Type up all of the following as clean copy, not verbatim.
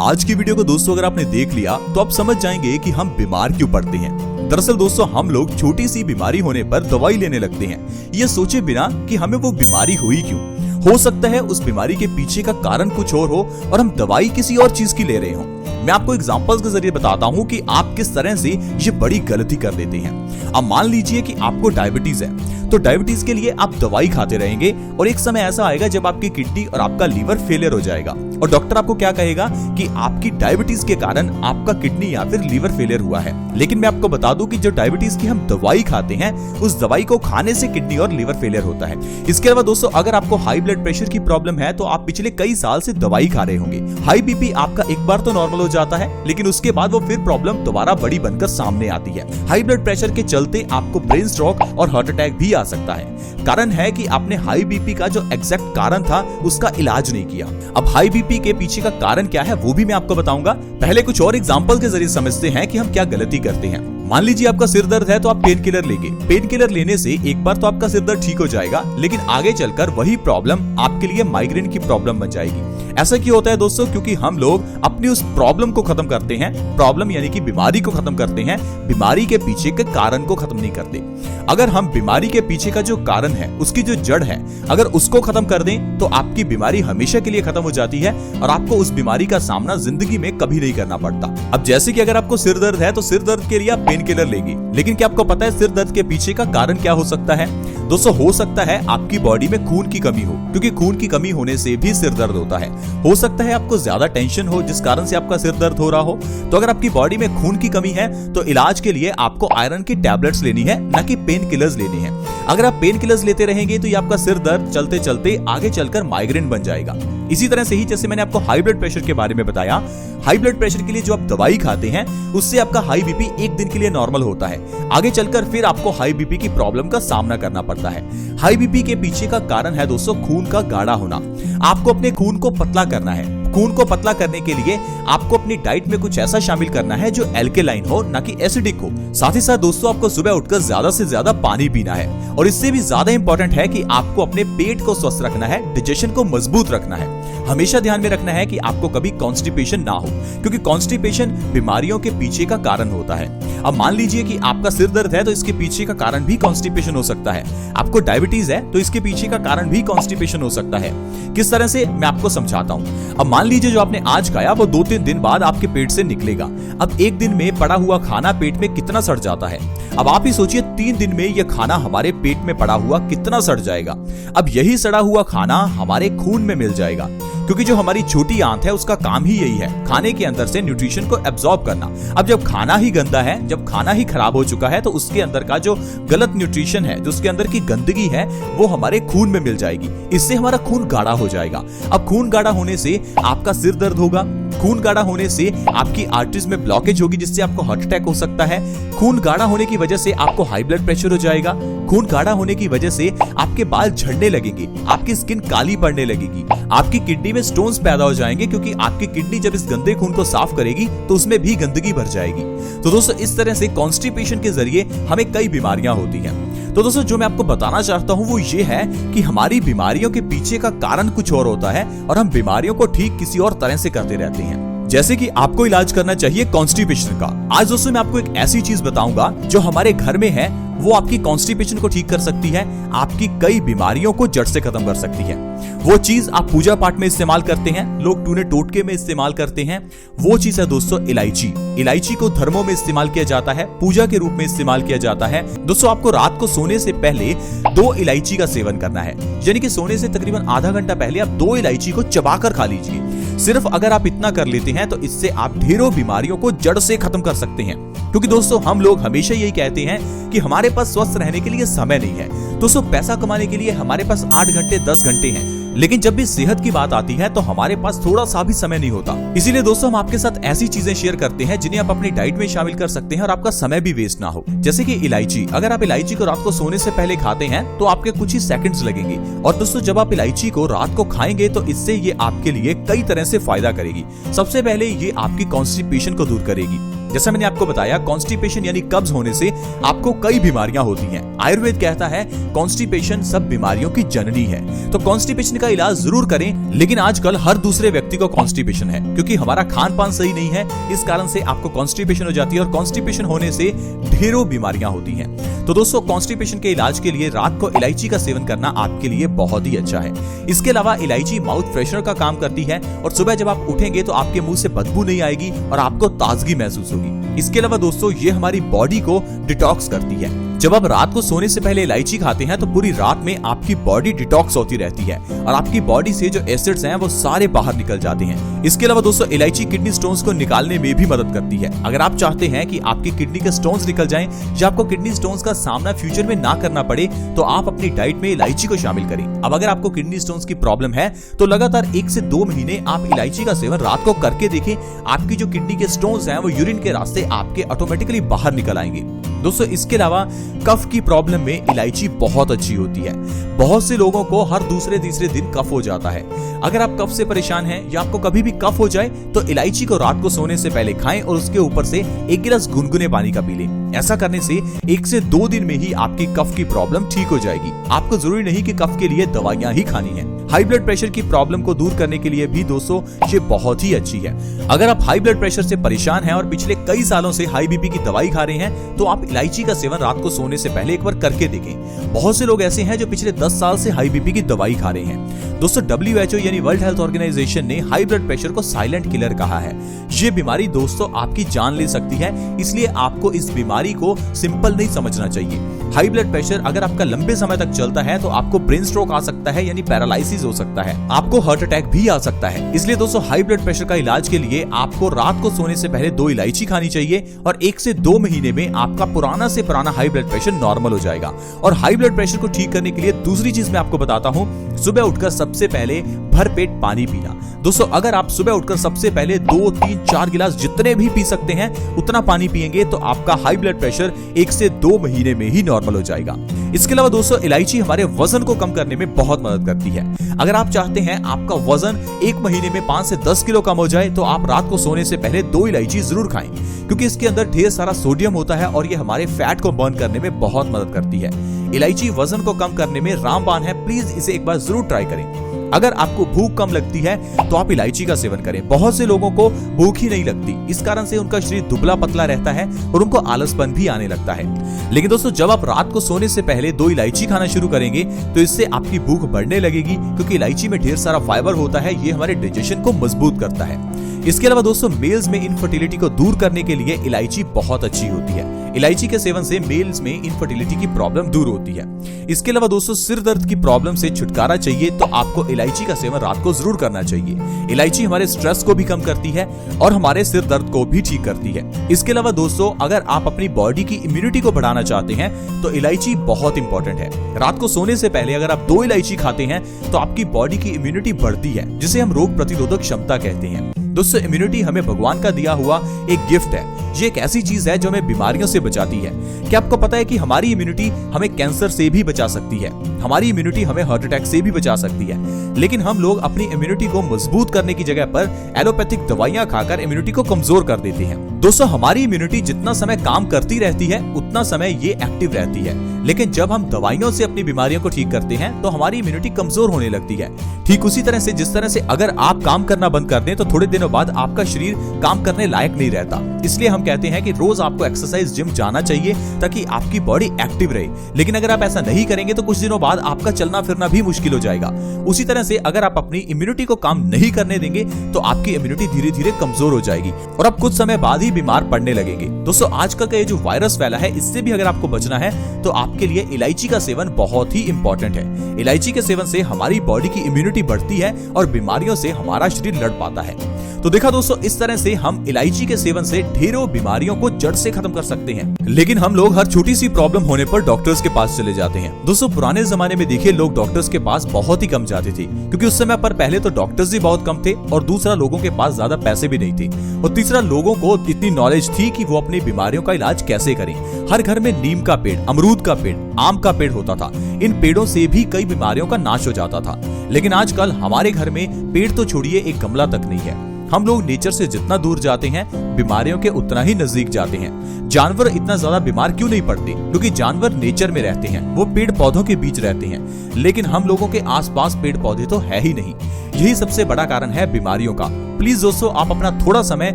आज की वीडियो को दोस्तों अगर आपने देख लिया तो आप समझ जाएंगे कि हम बीमार क्यों पड़ते हैं। दरअसल दोस्तों हम लोग छोटी सी बीमारी होने पर दवाई लेने लगते हैं, ये सोचे बिना कि हमें वो बीमारी हुई क्यों। हो सकता है उस बीमारी के पीछे का कारण कुछ और हो और हम दवाई किसी और चीज की ले रहे हो। मैं आपको एग्जांपल्स के जरिए बताता हूँ कि आप किस तरह से ये बड़ी गलती कर देते हैं। अब मान लीजिए कि आपको डायबिटीज है, तो डायबिटीज के लिए आप दवाई खाते रहेंगे और एक समय ऐसा आएगा जब आपकी किडनी और आपका लीवर फेलियर हो जाएगा और डॉक्टर आपको क्या कहेगा कि आपकी डायबिटीज के कारण आपका किडनी या फिर लीवर फेलियर हुआ है। लेकिन मैं आपको बता दूं कि जो डायबिटीज की हम दवाई खाते हैं उस दवाई को खाने से किडनी और लीवर फेलियर होता है। इसके अलावा दोस्तों अगर आपको हाई ब्लड प्रेशर की प्रॉब्लम है तो आप पिछले कई साल से दवाई खा रहे होंगे। हाई बीपी आपका एक बार तो नॉर्मल हो जाता है लेकिन उसके बाद वो फिर प्रॉब्लम दोबारा बड़ी बनकर सामने आती है। हाई ब्लड प्रेशर के चलते आपको ब्रेन स्ट्रोक और हार्ट अटैक भी आ सकता है। कारण है कि आपने हाई बीपी का जो एग्जैक्ट कारण था उसका इलाज नहीं किया। अब हाई बीपी के पीछे का कारण क्या है वो भी मैं आपको बताऊंगा। पहले कुछ और एग्जांपल के जरिए समझते हैं कि हम क्या गलती करते हैं। मान लीजिए आपका सिर दर्द है तो आप पेन किलर लेंगे। पेन किलर लेने से एक बार तो आपका सिर दर्द ठीक हो जाएगा लेकिन आगे चलकर वही प्रॉब्लम आपके लिए माइग्रेन की प्रॉब्लम बन जाएगी। ऐसा क्यों होता है दोस्तों? क्योंकि हम लोग अपनी उस प्रॉब्लम को खत्म करते हैं, प्रॉब्लम यानी कि बीमारी को खत्म करते हैं, बीमारी के पीछे के कारण को खत्म नहीं करते। अगर हम बीमारी के पीछे का जो कारण है, उसकी जो जड़ है, अगर उसको खत्म कर दें तो आपकी बीमारी हमेशा के लिए खत्म हो जाती है और आपको उस बीमारी का सामना जिंदगी में कभी नहीं करना पड़ता। अब जैसे कि अगर आपको सिर दर्द है तो सिर दर्द के लिए आप पेन किलर लेंगे, लेकिन क्या आपको पता है सिर दर्द के पीछे का कारण क्या हो सकता है? दोस्तों हो सकता है आपकी बॉडी में खून की कमी हो, क्योंकि खून की कमी होने से भी सिर दर्द होता है। हो सकता है आपको ज्यादा टेंशन हो जिस कारण से आपका सिर दर्द हो रहा हो। तो अगर आपकी बॉडी में खून की कमी है तो इलाज के लिए आपको आयरन की टैबलेट्स लेनी है, ना कि पेन किलर्स लेनी है। अगर आप पेन किलर्स लेते रहेंगे तो ये आपका सिर दर्द चलते चलते आगे चलकर माइग्रेन बन जाएगा। इसी तरह से ही जैसे मैंने आपको हाई ब्लड प्रेशर के बारे में बताया, हाई ब्लड प्रेशर के लिए जो आप दवाई खाते हैं उससे आपका हाई बीपी एक दिन के लिए नॉर्मल होता है, आगे चलकर फिर आपको हाई बीपी की प्रॉब्लम का सामना करना पड़ता है। हाई बीपी के पीछे का कारण है दोस्तों खून का गाढ़ा होना। आपको अपने खून को पतला करना है। खून को पतला करने के लिए आपको अपनी डाइट में कुछ ऐसा शामिल करना है जो एल्केलाइन हो, ना कि एसिडिक हो। साथ ही साथ दोस्तों आपको सुबह उठकर ज्यादा से ज्यादा पानी पीना है और इससे भी ज्यादा इंपॉर्टेंट है कि आपको अपने पेट को स्वस्थ रखना है, डाइजेशन को मजबूत रखना है। हमेशा ध्यान में रखना है कि आपको कभी कॉन्स्टिपेशन ना हो, क्योंकि कॉन्स्टिपेशन बीमारियों के पीछे का कारण होता है। अब मान लीजिए कि आपका सिर दर्द है तो इसके पीछे का कारण भी कॉन्स्टिपेशन हो सकता है। आपको डायबिटीज है तो इसके पीछे का कारण भी कॉन्स्टिपेशन हो सकता है। किस तरह से, मैं आपको समझाता हूँ। अब मान लीजिए जो आपने आज खाया वो 2-3 दिन बाद आपके पेट से निकलेगा। अब एक दिन में पड़ा हुआ खाना पेट में कितना सड़ जाता है। अब आप ही सोचिए 3 दिन में यह खाना हमारे पेट में पड़ा हुआ कितना सड़ जाएगा। अब यही सड़ा हुआ खाना हमारे खून में मिल जाएगा, क्योंकि जो हमारी छोटी आंत है उसका काम ही यही है, खाने के अंदर से न्यूट्रिशन को एब्जॉर्ब करना। अब जब खाना ही गंदा है, जब खाना ही खराब हो चुका है तो उसके अंदर का जो गलत न्यूट्रिशन है, जो उसके अंदर की गंदगी है, वो हमारे खून में मिल जाएगी। इससे हमारा खून गाढ़ा हो जाएगा। अब खून गाढ़ा होने से आपका सिर दर्द होगा, खून गाढ़ा होने से आपकी आर्टरीज में ब्लॉकेज होगी जिससे आपको हार्ट अटैक हो सकता है। खून गाढ़ा होने की वजह से आपको हाई ब्लड प्रेशर हो जाएगा। खून गाढ़ा होने की वजह से आपके बाल झड़ने लगेंगे, आपकी स्किन काली पड़ने लगेगी, आपकी किडनी में स्टोन्स पैदा हो जाएंगे, क्योंकि आपकी किडनी जब इस गंदे खून को साफ करेगी तो उसमें भी गंदगी भर जाएगी। तो दोस्तों इस तरह से कॉन्स्टिपेशन के जरिए हमें कई बीमारियां होती हैं। तो दोस्तों जो मैं आपको बताना चाहता हूं वो ये है कि हमारी बीमारियों के पीछे का कारण कुछ और होता है और हम बीमारियों को ठीक किसी और तरह से करते रहते हैं। जैसे कि आपको इलाज करना चाहिए कॉन्स्टिपेशन का। आज दोस्तों मैं आपको एक ऐसी चीज बताऊंगा जो हमारे घर में है, वो आपकी कॉन्स्टिपेशन को ठीक कर सकती है, आपकी कई बीमारियों को जड़ से खत्म कर सकती है। वो चीज आप पूजा पाठ में इस्तेमाल करते हैं, लोग टूने टोटके में इस्तेमाल करते हैं, वो चीज है दोस्तों इलायची। इलायची को धर्मों में इस्तेमाल किया जाता है, पूजा के रूप में इस्तेमाल किया जाता है। दोस्तों आपको रात को सोने से पहले 2 इलायची का सेवन करना है, यानी कि सोने से तकरीबन आधा घंटा पहले आप 2 इलायची को चबाकर खा लीजिए। सिर्फ अगर आप इतना कर लेते हैं तो इससे आप ढेरों बीमारियों को जड़ से खत्म कर सकते हैं। क्योंकि दोस्तों हम लोग हमेशा यही कहते हैं कि हमारे पास स्वस्थ रहने के लिए समय नहीं है। दोस्तों पैसा कमाने के लिए हमारे पास 8 घंटे 10 घंटे हैं, लेकिन जब भी सेहत की बात आती है तो हमारे पास थोड़ा सा भी समय नहीं होता। इसीलिए दोस्तों हम आपके साथ ऐसी चीजें शेयर करते हैं जिन्हें आप अपनी डाइट में शामिल कर सकते हैं और आपका समय भी वेस्ट ना हो। जैसे कि इलायची, अगर आप इलायची को रात को सोने से पहले खाते हैं तो आपके कुछ ही सेकंड्स लगेंगे। और दोस्तों जब आप इलायची को रात को खाएंगे तो इससे ये आपके लिए कई तरह से फायदा करेगी। सबसे पहले ये आपकी कॉन्स्टिपेशन को दूर करेगी। जैसा मैंने आपको बताया, कॉन्स्टिपेशन यानी कब्ज होने से आपको कई बीमारियां होती हैं। आयुर्वेद कहता है कॉन्स्टिपेशन सब बीमारियों की जननी है। तो कॉन्स्टिपेशन का इलाज जरूर करें, लेकिन आजकल हर दूसरे व्यक्ति व्यक्ति को कॉन्स्टिपेशन है, क्योंकि हमारा खान पान सही नहीं है, इस कारण से आपको कॉन्स्टिपेशन हो जाती है और कॉन्स्टिपेशन होने से ढेरों बीमारियां होती हैं। तो दोस्तों कॉन्स्टिपेशन के इलाज के लिए रात को इलायची का सेवन करना आपके लिए बहुत ही अच्छा है। इसके अलावा इलायची माउथ फ्रेशनर का काम करती है और सुबह जब आप उठेंगे तो आपके मुंह से बदबू नहीं आएगी और आपको ताजगी महसूस होगी। इसके अलावा दोस्तों ये हमारी बॉडी को डिटॉक्स करती है। जब आप रात को सोने से पहले इलायची खाते हैं तो पूरी रात में आपकी बॉडी डिटॉक्स होती रहती है और आपकी बॉडी से जो एसिड्स हैं वो सारे बाहर निकल जाते हैं। इसके अलावा दोस्तों इलायची किडनी स्टोन्स को निकालने में भी मदद करती है। अगर आप चाहते हैं कि आपकी किडनी के स्टोन्स निकल जाएं या आपको किडनी स्टोन्स का सामना फ्यूचर में ना करना पड़े तो आप अपनी डाइट में इलायची को शामिल करें। अब अगर आपको किडनी स्टोन्स की प्रॉब्लम है तो लगातार 1 से 2 महीने आप इलायची का सेवन रात को करके देखें। आपकी जो किडनी के स्टोन्स हैं वो यूरिन के रास्ते आपके ऑटोमेटिकली बाहर निकल आएंगे। दोस्तों इसके अलावा कफ की प्रॉब्लम में इलायची बहुत अच्छी होती है। बहुत से लोगों को हर दूसरे तीसरे दिन कफ हो जाता है। अगर आप कफ से परेशान हैं या आपको कभी भी कफ हो जाए तो इलायची को रात को सोने से पहले खाएं और उसके ऊपर से 1 गिलास गुनगुने पानी का पी लें। ऐसा करने से 1 से 2 दिन में ही आपकी कफ की प्रॉब्लम ठीक हो जाएगी। आपको जरूरी नहीं कि कफ के लिए दवाइयां ही खानी है। हाई ब्लड प्रेशर की प्रॉब्लम को दूर करने के लिए भी दोस्तों ये बहुत ही अच्छी है। अगर आप हाई ब्लड प्रेशर से परेशान हैं और पिछले कई सालों से हाई बीपी की दवाई खा रहे हैं तो आप इलायची का सेवन रात को सोने से पहले एक बार करके देखें। बहुत से लोग ऐसे हैं जो पिछले 10 साल से हाई बीपी की दवाई खा रहे हैं। दोस्तों WHO यानी वर्ल्ड हेल्थ ऑर्गेनाइजेशन ने हाई ब्लड प्रेशर को साइलेंट किलर कहा है। ये बीमारी दोस्तों आपकी जान ले सकती है, इसलिए आपको इस बीमारी को सिंपल नहीं समझना चाहिए। हाई ब्लड प्रेशर अगर आपका लंबे समय तक चलता है तो आपको ब्रेन स्ट्रोक आ सकता है यानी पैरालिसिस हो सकता है, आपको हार्ट अटैक भी आ सकता है। इसलिए दोस्तों हाई ब्लड प्रेशर का इलाज के लिए आपको रात को सोने से पहले 2 इलायची खानी चाहिए और 1 से 2 महीने में आपका पुराना से पुराना हाई ब्लड प्रेशर नॉर्मल हो जाएगा। और हाई ब्लड प्रेशर को ठीक करने के लिए दूसरी चीज मैं आपको बताता हूँ, सुबह उठकर सबसे पहले भरपेट पानी पीना। दोस्तों अगर आप सुबह उठकर सबसे पहले 2, 3, 4 गिलास जितने भी पी सकते हैं उतना पानी पिएंगे तो आपका हाई ब्लड प्रेशर 1 से 2 महीने में ही नॉर्मल हो जाएगा। इसके अलावा दोस्तों इलायची हमारे वजन को कम करने में बहुत मदद करती है। अगर आप चाहते हैं आपका वजन 1 महीने में 5 से 10 किलो कम हो जाए तो आप रात को सोने से पहले 2 इलायची जरूर खाएं, क्योंकि इसके अंदर ढेर सारा सोडियम होता है और ये हमारे फैट को बर्न करने में बहुत मदद करती है। इलायची वजन को कम करने में रामबाण है, प्लीज इसे एक बार जरूर ट्राई करें। अगर आपको भूख कम लगती है तो आप इलायची का सेवन करें। बहुत से लोगों को भूख ही नहीं लगती, इस कारण से उनका शरीर दुबला पतला रहता है और उनको आलसपन भी आने लगता है। लेकिन दोस्तों जब आप रात को सोने से पहले 2 इलायची खाना शुरू करेंगे तो इससे आपकी भूख बढ़ने लगेगी, क्योंकि इलायची में ढेर सारा फाइबर होता है, ये हमारे डाइजेशन को मजबूत करता है। इसके अलावा दोस्तों मेल्स में इनफर्टिलिटी को दूर करने के लिए इलायची बहुत अच्छी होती है। इलायची के सेवन से मेल्स में इनफर्टिलिटी की प्रॉब्लम दूर होती है। इसके अलावा दोस्तों सिर दर्द की प्रॉब्लम से छुटकारा चाहिए तो आपको इलायची का सेवन रात को जरूर करना चाहिए। इलायची हमारे स्ट्रेस को भी कम करती है और हमारे सिर दर्द को भी ठीक करती है। इसके अलावा दोस्तों अगर आप अपनी बॉडी की इम्यूनिटी को बढ़ाना चाहते हैं तो इलायची बहुत इंपॉर्टेंट है। रात को सोने से पहले अगर आप 2 इलायची खाते हैं तो आपकी बॉडी की इम्यूनिटी बढ़ती है, जिसे हम रोग प्रतिरोधक क्षमता कहते हैं। दोस्तों इम्यूनिटी हमें भगवान का दिया हुआ एक गिफ्ट है। ये एक ऐसी चीज है जो हमें बीमारियों से बचाती है। क्या आपको पता है कि हमारी इम्यूनिटी हमें कैंसर से भी बचा सकती है, हमारी इम्यूनिटी हमें हार्ट अटैक से भी बचा सकती है। लेकिन हम लोग अपनी इम्यूनिटी को मजबूत करने की जगह पर एलोपैथिक दवाइयां खाकर इम्यूनिटी को कमजोर कर देते हैं। दोस्तों हमारी इम्यूनिटी जितना समय काम करती रहती है उतना समय ये एक्टिव रहती है, लेकिन जब हम दवाइयों से अपनी बीमारियों को ठीक करते हैं तो हमारी इम्यूनिटी कमजोर होने लगती है। ठीक उसी तरह से जिस तरह से अगर आप काम करना बंद कर दें तो थोड़े दिनों बाद आपका शरीर काम करने लायक नहीं रहता। इसलिए हम कहते हैं कि रोज आपको एक्सरसाइज जिम जाना चाहिए ताकि आपकी बॉडी एक्टिव रहे। लेकिन अगर आप ऐसा नहीं करेंगे तो कुछ दिनों बाद आपका चलना फिरना भी मुश्किल हो जाएगा। उसी तरह से अगर आप अपनी इम्यूनिटी को काम नहीं करने देंगे तो आपकी इम्यूनिटी धीरे धीरे कमजोर हो जाएगी और आप कुछ समय बाद ही बीमार पड़ने लगेंगे। दोस्तों आजकल का ये जो वायरस फैला है इससे भी अगर आपको बचना है तो आपके लिए इलायची का सेवन बहुत ही इंपॉर्टेंट है। इलायची के सेवन से हमारी बॉडी की इम्यूनिटी बढ़ती है और बीमारियों से हमारा शरीर लड़ पाता है। तो देखा दोस्तों इस तरह से हम इलायची के सेवन से ढेरों बीमारियों को जड़ से खत्म कर सकते हैं। लेकिन हम लोग हर छोटी सी प्रॉब्लम होने पर डॉक्टर्स के पास चले जाते हैं। दोस्तों पुराने जमाने में देखिए लोग डॉक्टर्स के पास बहुत ही कम जाते थे, क्योंकि उस समय पर पहले तो डॉक्टर्स भी बहुत कम थे और दूसरा लोगों के पास ज्यादा पैसे भी नहीं थे और तीसरा लोगों को इतनी नॉलेज थी कि वो अपनी बीमारियों का इलाज कैसे करें। हर घर में नीम का पेड़, अमरूद का पेड़, आम का पेड़ होता था। इन पेड़ों से भी कई बीमारियों का नाश हो जाता था। लेकिन आजकल हमारे घर में पेड़ तो छोड़िए एक गमला तक नहीं है। हम लोग नेचर से जितना दूर जाते हैं बीमारियों के उतना ही नजदीक जाते हैं। जानवर इतना ज्यादा बीमार क्यों नहीं पड़ते? क्योंकि जानवर नेचर में रहते हैं, वो पेड़ पौधों के बीच रहते हैं। लेकिन हम लोगों के आसपास पेड़ पौधे तो है ही नहीं। यही सबसे बड़ा कारण है बीमारियों का। प्लीज दोस्तों, आप अपना थोड़ा समय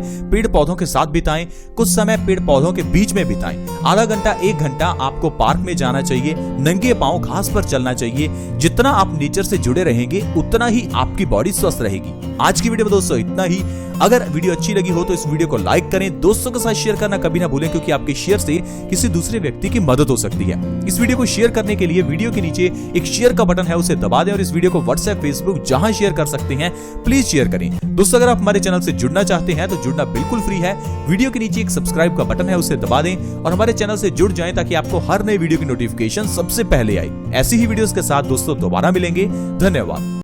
पेड़ पौधों के साथ बिताएं, कुछ समय पेड़ पौधों के बीच में बिताएं। आधा घंटा 1 घंटा आपको पार्क में जाना चाहिए, नंगे पांव घास पर चलना चाहिए। जितना आप नेचर से जुड़े रहेंगे उतना ही आपकी बॉडी स्वस्थ रहेगी। आज की वीडियो में दोस्तों इतना ही। अगर वीडियो अच्छी लगी हो तो इस वीडियो को लाइक करें, दोस्तों के साथ शेयर करना कभी ना भूलें, क्योंकि आपके शेयर से किसी दूसरे व्यक्ति की मदद हो सकती है। इस वीडियो को शेयर करने के लिए वीडियो के नीचे एक शेयर का बटन है, उसे दबा दें और इस वीडियो को व्हाट्सएप, फेसबुक जहां शेयर कर सकते हैं प्लीज शेयर करें। दोस्तों, अगर आप हमारे चैनल से जुड़ना चाहते हैं तो जुड़ना बिल्कुल फ्री है। वीडियो के नीचे एक सब्सक्राइब का बटन है, उसे दबा दें और हमारे चैनल से जुड़ जाएं ताकि आपको हर नए वीडियो की नोटिफिकेशन सबसे पहले आए। ऐसी ही वीडियोस के साथ दोस्तों दोबारा मिलेंगे। धन्यवाद।